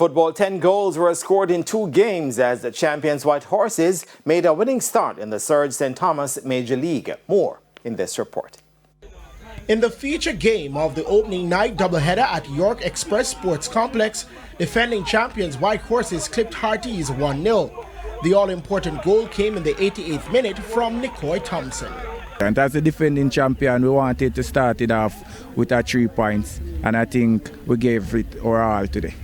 football, 10 goals were scored in 2 games as the champions Whitehorses made a winning start in the Serge St. Thomas Major League. More in this report. In the feature game of the opening night doubleheader at York Express Sports Complex, defending champions Whitehorses clipped Hearties 1-0. The all-important goal came in the 88th minute from Nicoy Thompson. And as the defending champion, we wanted to start it off with our 3 points, and I think we gave it our all today.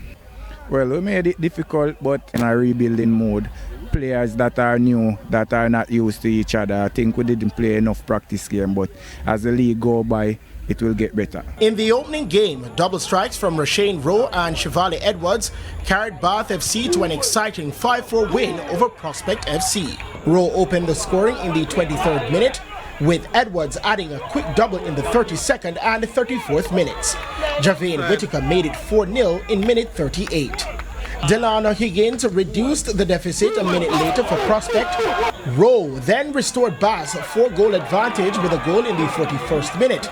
Well, we made it difficult, but in a rebuilding mode. Players that are new, that are not used to each other, I think we didn't play enough practice game, but as the league go by, it will get better. In the opening game, double strikes from Rashane Rowe and Chevalier Edwards carried Bath FC to an exciting 5-4 win over Prospect FC. Rowe opened the scoring in the 23rd minute, with Edwards adding a quick double in the 32nd and 34th minutes. Javane Whitaker made it 4-0 in minute 38. Delano Higgins reduced the deficit a minute later for Prospect. Rowe then restored Bath's 4-goal advantage with a goal in the 41st minute.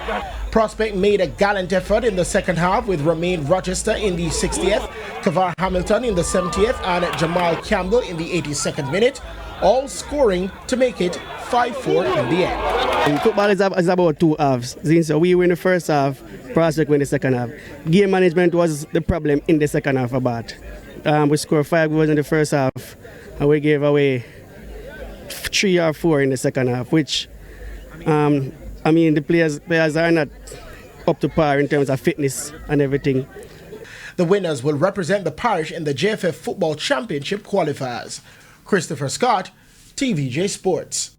Prospect made a gallant effort in the second half with Romain Rochester in the 60th, Kavar Hamilton in the 70th, and Jamal Campbell in the 82nd minute, all scoring to make it 5-4 in the end. Football is about 2 halves. So we win the first half, Prospect win the second half. Game management was the problem in the second half about. We scored 5 goals in the first half, and we gave away 3 or 4 in the second half, which, the players are not up to par in terms of fitness and everything. The winners will represent the parish in the JFF Football Championship qualifiers. Christopher Scott, TVJ Sports.